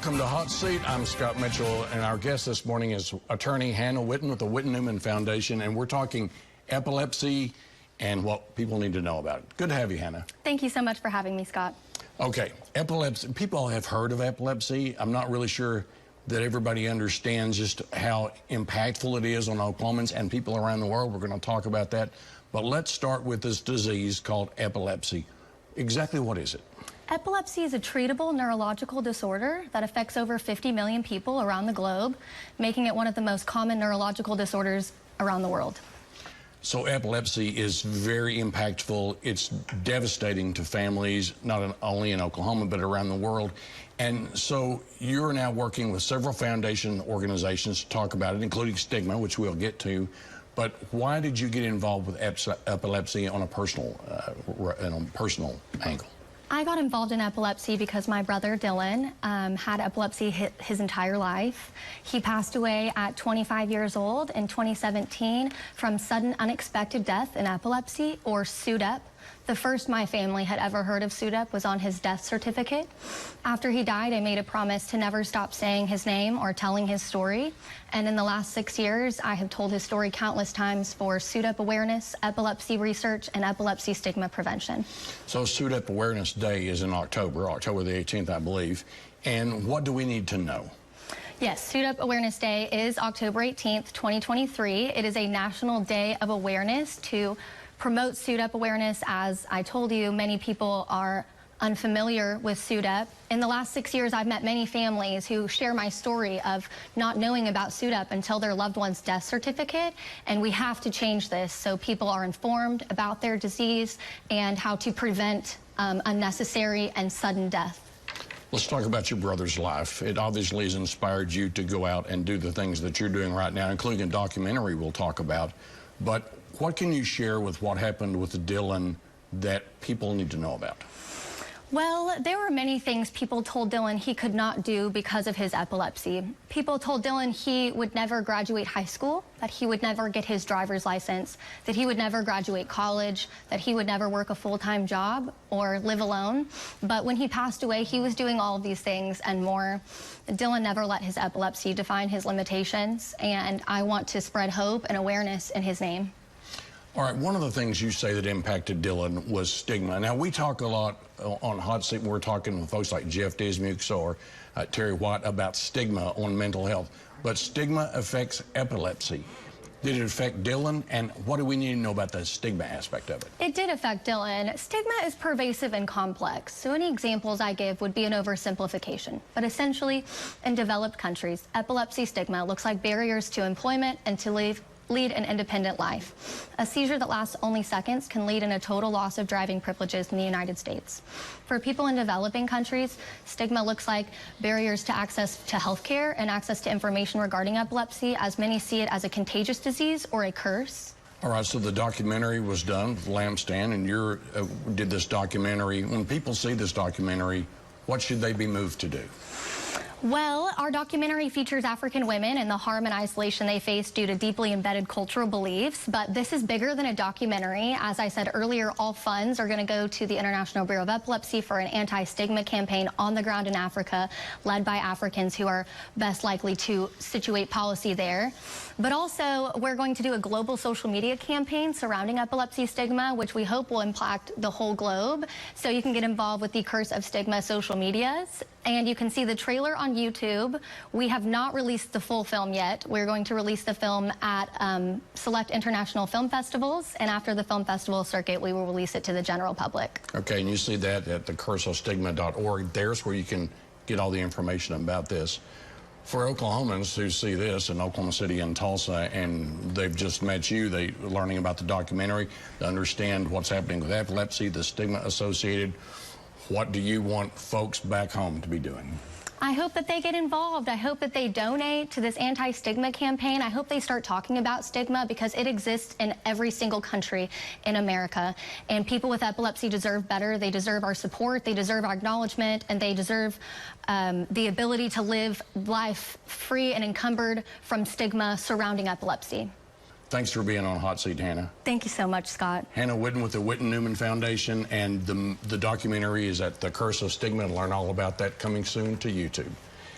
Welcome to Hot Seat. I'm Scott Mitchell, and our guest this morning is attorney Hannah Whitten with the Whitten-Newman Foundation, and we're talking epilepsy and what people need to know about it. Good to have you, Hannah. Thank you so much for having me, Scott. Okay, epilepsy. People have heard of epilepsy. I'm not really sure that everybody understands just how impactful it is on Oklahomans and people around the world. We're going to talk about that. But let's start with this disease called epilepsy. Exactly what is it? Epilepsy is a treatable neurological disorder that affects over 50 million people around the globe, making it one of the most common neurological disorders around the world. So epilepsy is very impactful. It's devastating to families, not only in Oklahoma, but around the world. And so you're now working with several foundation organizations to talk about it, including Stigma, which we'll get to. But why did you get involved with epilepsy on a personal angle? I got involved in epilepsy because my brother Dylan had epilepsy his entire life. He passed away at 25 years old in 2017 from sudden unexpected death in epilepsy, or SUDEP. The first my family had ever heard of SUDEP was on his death certificate. After he died, I made a promise to never stop saying his name or telling his story. And in the last 6 years, I have told his story countless times for SUDEP awareness, epilepsy research, and epilepsy stigma prevention. So SUDEP Awareness Day is in October the 18th, I believe. And what do we need to know? Yes, SUDEP Awareness Day is October 18th, 2023. It is a national day of awareness to promote SUDEP awareness. As I told you, many people are unfamiliar with SUDEP. In the last 6 years, I've met many families who share my story of not knowing about SUDEP until their loved one's death certificate, and we have to change this so people are informed about their disease and how to prevent unnecessary and sudden death. Let's talk about your brother's life. It obviously has inspired you to go out and do the things that you're doing right now, including a documentary we'll talk about. But what can you share with what happened with Dylan that people need to know about? Well, there were many things people told Dylan he could not do because of his epilepsy. People told Dylan he would never graduate high school, that he would never get his driver's license, that he would never graduate college, that he would never work a full-time job or live alone. But when he passed away, he was doing all of these things and more. Dylan never let his epilepsy define his limitations, and I want to spread hope and awareness in his name. All right, one of the things you say that impacted Dylan was stigma. Now, we talk a lot on Hot Seat when we're talking with folks like Jeff Dismukes or Terry White about stigma on mental health. But stigma affects epilepsy. Did it affect Dylan? And what do we need to know about the stigma aspect of it? It did affect Dylan. Stigma is pervasive and complex, so any examples I give would be an oversimplification. But essentially, in developed countries, epilepsy stigma looks like barriers to employment and to lead an independent life. A seizure that lasts only seconds can lead in a total loss of driving privileges in the United States. For people in developing countries, stigma looks like barriers to access to health care and access to information regarding epilepsy, as many see it as a contagious disease or a curse. All right, so the documentary was done with Lampstand, and you did this documentary. When people see this documentary, what should they be moved to do? Well, our documentary features African women and the harm and isolation they face due to deeply embedded cultural beliefs, but this is bigger than a documentary. As I said earlier, all funds are going to go to the International Bureau of Epilepsy for an anti-stigma campaign on the ground in Africa, led by Africans who are best likely to situate policy there. But also, we're going to do a global social media campaign surrounding epilepsy stigma, which we hope will impact the whole globe. So you can get involved with the Curse of Stigma social medias, and you can see the trailer on YouTube. We have not released the full film yet. We're going to release the film at select international film festivals, and after the film festival circuit, we will release it to the general public. Okay, and you see that at the curseofstigma.org. There's where you can get all the information about this. For Oklahomans who see this in Oklahoma City and Tulsa, and they've just met you, they're learning about the documentary, to understand what's happening with epilepsy, the stigma associated, what do you want folks back home to be doing? I hope that they get involved. I hope that they donate to this anti-stigma campaign. I hope they start talking about stigma, because it exists in every single country in America. And people with epilepsy deserve better. They deserve our support. They deserve our acknowledgement, and they deserve the ability to live life free and encumbered from stigma surrounding epilepsy. Thanks for being on Hot Seat, Hannah. Thank you so much, Scott. Hannah Whitten with the Whitten-Newman Foundation, and the documentary is at the Curse of Stigma. Learn all about that coming soon to YouTube.